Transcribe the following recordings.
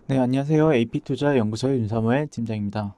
네, 안녕하세요. AP투자 연구소의 윤사무의 팀장입니다.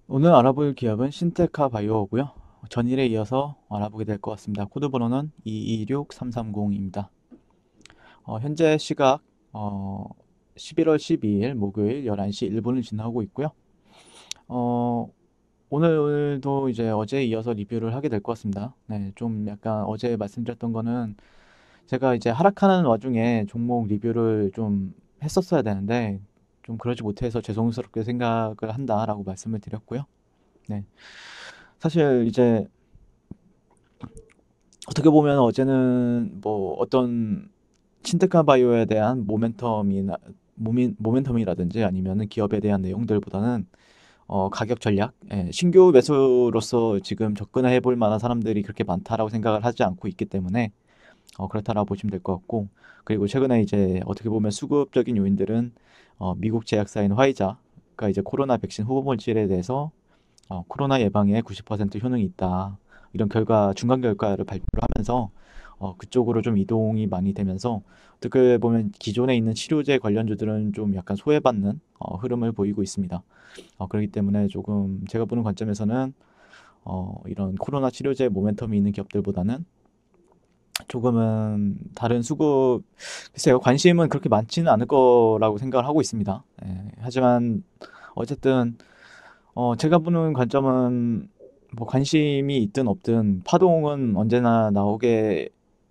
오늘 알아볼 기업은 신테카 바이오고요. 전일에 이어서 알아보게 될 것 같습니다. 코드 번호는 226330입니다. 현재 시각 어, 11월 12일 목요일 11시 1분을 지나고 있고요. 어, 오늘도 이제 어제에 이어서 리뷰를 하게 될 것 같습니다. 네, 좀 약간 어제 말씀드렸던 거는 제가 이제 하락하는 와중에 종목 리뷰를 좀 했었어야 되는데 좀 그러지 못해서 죄송스럽게 생각을 한다라고 말씀을 드렸고요. 네. 사실 이제 어떻게 보면 어제는 뭐 어떤 신테카 바이오에 대한 모멘텀이라든지 아니면은 기업에 대한 내용들보다는 가격 전략, 신규 매수로서 지금 접근해 볼 만한 사람들이 그렇게 많다라고 생각을 하지 않고 있기 때문에 그렇다라고 보시면 될 것 같고, 그리고 최근에 이제 어떻게 보면 수급적인 요인들은 미국 제약사인 화이자가 이제 코로나 백신 후보 물질에 대해서 코로나 예방에 90% 효능이 있다. 이런 중간 결과를 발표를 하면서 그쪽으로 좀 이동이 많이 되면서 어떻게 보면 기존에 있는 치료제 관련주들은 좀 약간 소외받는 흐름을 보이고 있습니다. 그렇기 때문에 조금 제가 보는 관점에서는 이런 코로나 치료제 모멘텀이 있는 기업들보다는 조금은 다른 글쎄요, 관심은 그렇게 많지는 않을 거라고 생각을 하고 있습니다. 하지만 어쨌든 제가 보는 관점은 뭐 관심이 있든 없든 파동은 언제나 나오게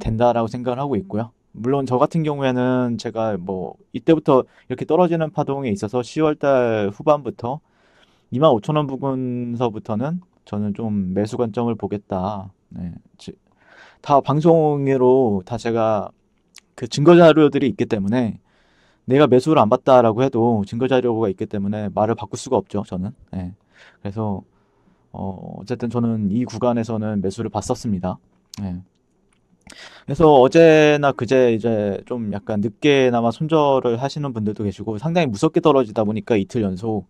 된다라고 생각을 하고 있고요. 물론 저 같은 경우에는 제가 뭐 이때부터 이렇게 떨어지는 파동에 있어서 10월 달 후반부터 25,000원 부근서부터는 저는 좀 매수 관점을 보겠다. 네, 다 방송으로 다 제가 그 증거 자료들이 있기 때문에 내가 매수를 안 받다라고 해도 증거 자료가 있기 때문에 말을 바꿀 수가 없죠, 저는. 예. 그래서 어쨌든 저는 이 구간에서는 매수를 봤었습니다. 예. 그래서 어제나 그제 이제 좀 약간 늦게나마 손절을 하시는 분들도 계시고 상당히 무섭게 떨어지다 보니까 이틀 연속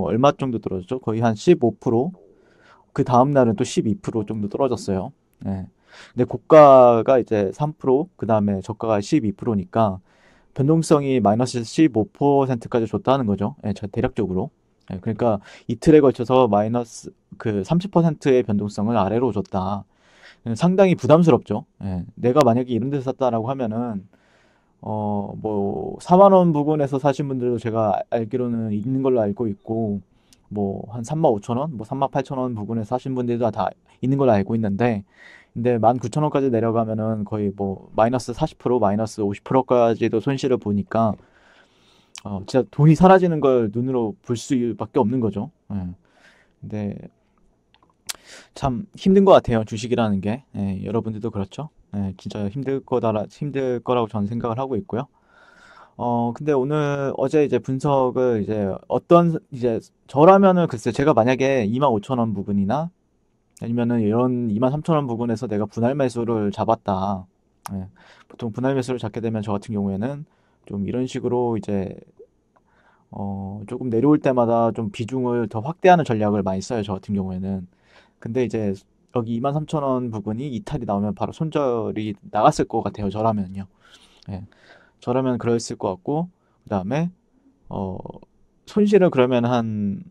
얼마 정도 떨어졌죠? 거의 한 15%? 그 다음 날은 또 12% 정도 떨어졌어요. 예. 근데 고가가 이제 3%, 그 다음에 저가가 12%니까 변동성이 마이너스 15%까지 줬다는 거죠. 예, 대략적으로. 예, 그러니까 이틀에 걸쳐서 마이너스 그 30%의 변동성을 아래로 줬다. 상당히 부담스럽죠. 예, 내가 만약에 이런 데서 샀다라고 하면은 뭐 4만 원 부근에서 사신 분들도 제가 알기로는 있는 걸로 알고 있고 뭐 한 3만 5천 원, 뭐 3만 8천 원 부근에서 사신 분들도 다 있는 걸로 알고 있는데 근데 19,000원까지 내려가면은 거의 뭐 마이너스 40%, 마이너스 50%까지도 손실을 보니까 진짜 돈이 사라지는 걸 눈으로 볼 수밖에 없는 거죠. 예. 근데 참 힘든 것 같아요. 주식이라는 게. 예, 여러분들도 그렇죠. 예, 진짜 힘들 거라고 저는 생각을 하고 있고요. 근데 어제 이제 분석을 이제 저라면은 글쎄 제가 만약에 25,000원 부근이나 아니면은 이런 23,000원 부근에서 내가 분할 매수를 잡았다. 예, 보통 분할 매수를 잡게 되면 저 같은 경우에는 좀 이런 식으로 이제 조금 내려올 때마다 좀 비중을 더 확대하는 전략을 많이 써요. 저 같은 경우에는. 근데 이제 여기 23,000원 부근이 이탈이 나오면 바로 손절이 나갔을 것 같아요. 저라면요. 예. 저라면 그랬을 것 같고, 그 다음에, 어, 손실은 그러면 한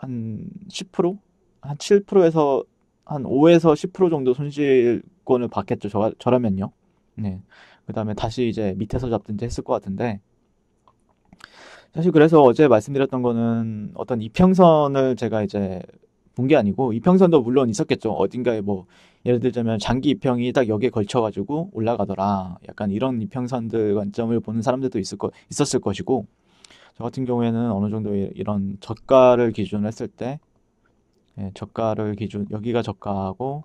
10%? 한 7%에서 한 5에서 10% 정도 손실권을 받겠죠. 저라면요. 네. 그 다음에 다시 이제 밑에서 잡든지 했을 것 같은데, 사실 그래서 어제 말씀드렸던 거는 어떤 이평선을 제가 이제 본 게 아니고, 이평선도 물론 있었겠죠. 어딘가에 뭐, 예를 들자면 장기 이평이 딱 여기에 걸쳐가지고 올라가더라. 약간 이런 이평선들 관점을 보는 사람들도 있었을 것이고, 저 같은 경우에는 어느 정도 이런 저가를 기준으로 했을 때, 여기가 저가하고,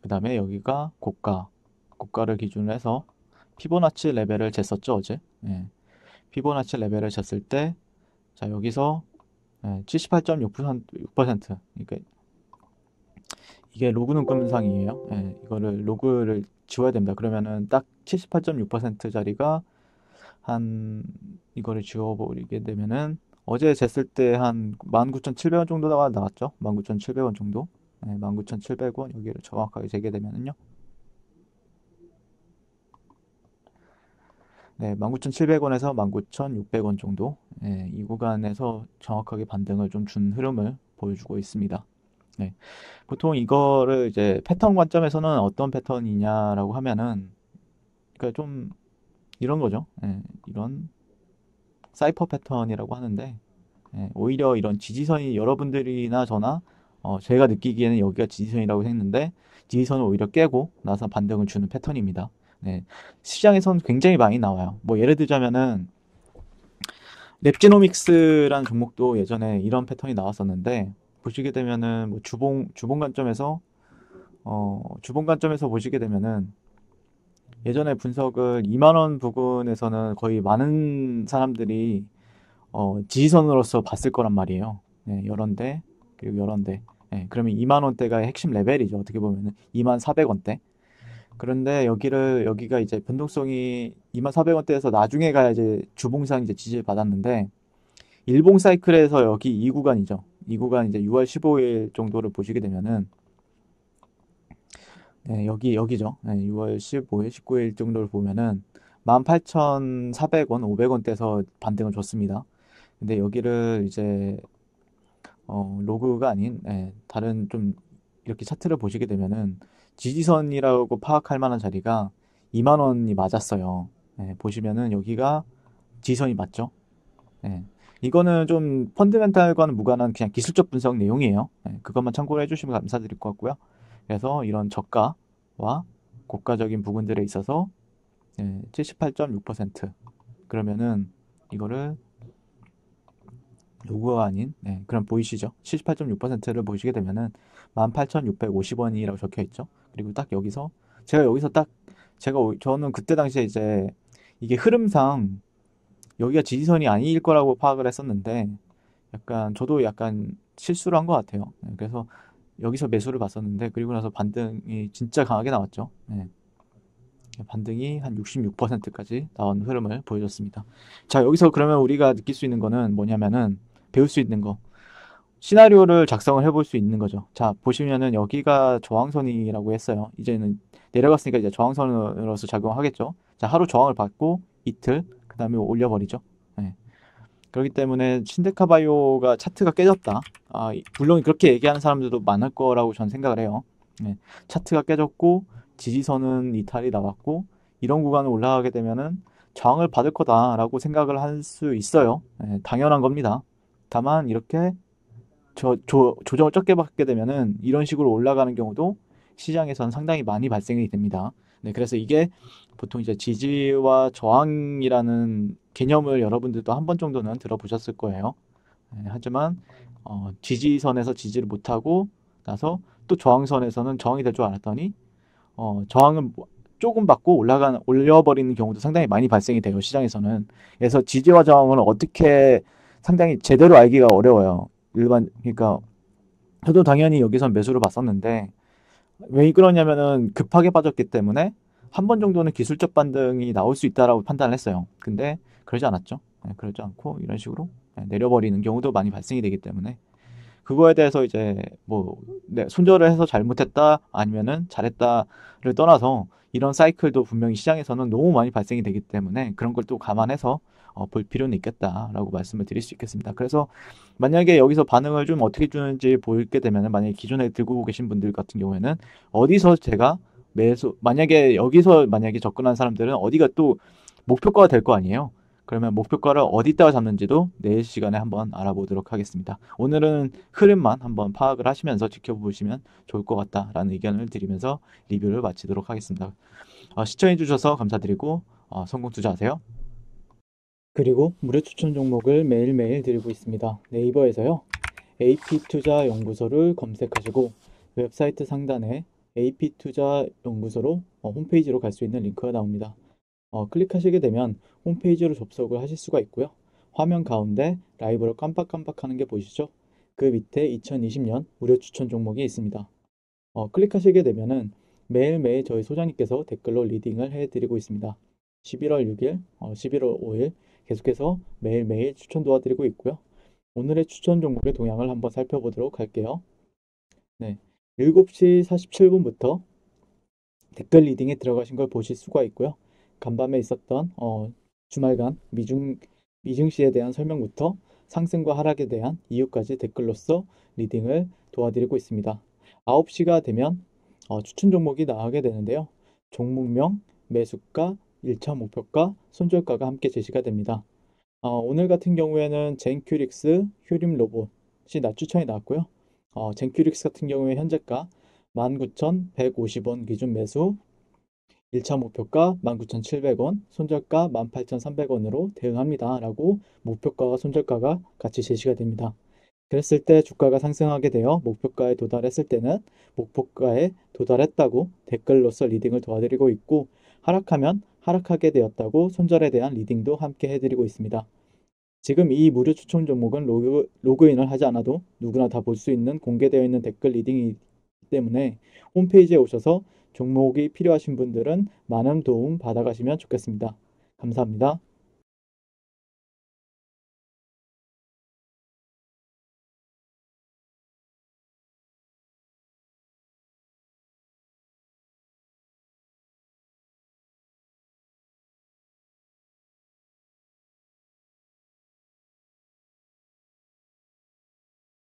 그 다음에 여기가 고가를 기준으로 해서 피보나치 레벨을 쟀었죠, 어제. 예, 피보나치 레벨을 쟀을 때, 자, 여기서 78.6%, 그러니까 이게 로그 눈금상이에요. 예, 이거를 로그를 지워야 됩니다. 그러면은 딱 78.6%짜리가 한 이거를 지워버리게 되면은 어제 쟀을 때 한 19,700원 정도가 나왔죠. 19,700원 정도. 네, 19,700원 여기를 정확하게 재게 되면은요. 네, 19,700원에서 19,600원 정도, 이 구간에서 정확하게 반등을 좀 준 흐름을 보여주고 있습니다. 네, 보통 이거를 이제 패턴 관점에서는 어떤 패턴이냐라고 하면은, 그러니까 좀 이런 거죠. 이런 사이퍼 패턴이라고 하는데, 오히려 이런 지지선이 여러분들이나 저나 제가 느끼기에는 여기가 지지선이라고 했는데 지지선을 오히려 깨고 나서 반등을 주는 패턴입니다. 네, 시장에선 굉장히 많이 나와요. 뭐 예를 들자면은 랩지노믹스라는 종목도 예전에 이런 패턴이 나왔었는데 보시게 되면은 뭐 주봉 관점에서 보시게 되면은 예전에 분석을 2만 원 부근에서는 거의 많은 사람들이 지지선으로서 봤을 거란 말이에요. 네, 이런데 그리고 이런데 그러면 2만 원대가 핵심 레벨이죠. 어떻게 보면은 2만 400원대. 그런데 여기가 이제 변동성이 2만 400원대에서 나중에 가야 이제 주봉상 이제 지지를 받았는데 일봉 사이클에서 여기 이 구간이죠. 이 구간 이제 6월 15일 정도를 보시게 되면은 여기죠. 6월 15일, 19일 정도를 보면은 18,400원, 500원대에서 반등을 줬습니다. 근데 여기를 이제 로그가 아닌 다른 좀 이렇게 차트를 보시게 되면은 지지선이라고 파악할 만한 자리가 2만 원이 맞았어요. 보시면은 여기가 지지선이 맞죠? 예. 이거는 좀 펀드멘탈과는 무관한 그냥 기술적 분석 내용이에요. 그것만 참고를 해주시면 감사드릴 것 같고요. 그래서 이런 저가와 고가적인 부분들에 있어서 78.6% 그러면은 이거를 요구가 아닌 그럼 보이시죠? 78.6%를 보시게 되면은 18,650원이라고 적혀 있죠. 그리고 딱 여기서 제가 여기서 딱 저는 그때 당시에 이제 이게 흐름상 여기가 지지선이 아닐 거라고 파악을 했었는데 저도 약간 실수를 한 것 같아요. 그래서 여기서 매수를 봤었는데 그리고 나서 반등이 진짜 강하게 나왔죠. 반등이 한 66%까지 나온 흐름을 보여줬습니다. 자, 여기서 그러면 우리가 느낄 수 있는 거는 뭐냐면은 배울 수 있는 거. 시나리오를 작성을 해볼 수 있는 거죠. 자, 보시면은 여기가 저항선이라고 했어요. 이제는 내려갔으니까 이제 저항선으로서 작용하겠죠. 자, 하루 저항을 받고 이틀, 그 다음에 올려버리죠. 네. 그렇기 때문에 신데카바이오가 차트가 깨졌다. 물론 그렇게 얘기하는 사람들도 많을 거라고 전 생각을 해요. 네. 차트가 깨졌고 지지선은 이탈이 나왔고 이런 구간을 올라가게 되면은 저항을 받을 거다라고 생각을 할 수 있어요. 당연한 겁니다. 다만 이렇게 조정을 적게 받게 되면은 이런 식으로 올라가는 경우도 시장에서는 상당히 많이 발생이 됩니다. 네, 그래서 이게 보통 이제 지지와 저항이라는 개념을 여러분들도 한 번 정도는 들어보셨을 거예요. 하지만 지지선에서 지지를 못하고 나서 또 저항선에서는 저항이 될 줄 알았더니 저항은 조금 받고 올려버리는 경우도 상당히 많이 발생이 돼요, 시장에서는. 그래서 지지와 저항을 어떻게 상당히 제대로 알기가 어려워요. 그러니까 저도 당연히 여기선 매수를 봤었는데 왜 그러냐면은 급하게 빠졌기 때문에 한 번 정도는 기술적 반등이 나올 수 있다라고 판단을 했어요. 근데 그러지 않았죠. 그러지 않고 이런 식으로 내려버리는 경우도 많이 발생이 되기 때문에 그거에 대해서 이제 뭐 손절을 해서 잘못했다 아니면은 잘했다를 떠나서 이런 사이클도 분명히 시장에서는 너무 많이 발생이 되기 때문에 그런 걸 또 감안해서 볼 필요는 있겠다라고 말씀을 드릴 수 있겠습니다. 그래서 만약에 여기서 반응을 좀 어떻게 주는지 보게 되면은 만약에 기존에 들고 계신 분들 같은 경우에는 어디서 제가 만약에 여기서 만약에 접근한 사람들은 어디가 또 목표가가 될 거 아니에요. 그러면 목표가를 어디다가 잡는지도 내일 시간에 한번 알아보도록 하겠습니다. 오늘은 흐름만 한번 파악을 하시면서 지켜보시면 좋을 것 같다라는 의견을 드리면서 리뷰를 마치도록 하겠습니다. 시청해주셔서 감사드리고 성공 투자하세요. 그리고 무료 추천 종목을 매일매일 드리고 있습니다. 네이버에서요. AP투자연구소를 검색하시고 웹사이트 상단에 AP투자연구소로 홈페이지로 갈 수 있는 링크가 나옵니다. 클릭하시게 되면 홈페이지로 접속을 하실 수가 있고요. 화면 가운데 라이브를 깜빡깜빡하는 게 보이시죠? 그 밑에 2020년 무료 추천 종목이 있습니다. 클릭하시게 되면은 매일매일 저희 소장님께서 댓글로 리딩을 해드리고 있습니다. 11월 6일, 11월 5일 계속해서 매일매일 추천 도와드리고 있고요. 오늘의 추천 종목의 동향을 한번 살펴보도록 할게요. 네, 7시 47분부터 댓글 리딩에 들어가신 걸 보실 수가 있고요. 간밤에 있었던 주말간 미증시에 대한 설명부터 상승과 하락에 대한 이유까지 댓글로서 리딩을 도와드리고 있습니다. 9시가 되면 추천 종목이 나가게 되는데요. 종목명, 매수가, 1차 목표가, 손절가가 함께 제시가 됩니다. 오늘 같은 경우에는 젠큐릭스, 휴림 로봇이 추천이 나왔고요. 젠큐릭스 같은 경우에 현재가 19,150원 기준 매수, 1차 목표가 19,700원, 손절가 18,300원으로 대응합니다. 라고 목표가와 손절가가 같이 제시가 됩니다. 그랬을 때 주가가 상승하게 되어 목표가에 도달했을 때는 목표가에 도달했다고 댓글로서 리딩을 도와드리고 있고, 하락하면 하락하게 되었다고 손절에 대한 리딩도 함께 해드리고 있습니다. 지금 이 무료 추천 종목은 로그인을 하지 않아도 누구나 다 볼 수 있는 공개되어 있는 댓글 리딩이기 때문에 홈페이지에 오셔서 종목이 필요하신 분들은 많은 도움 받아가시면 좋겠습니다. 감사합니다.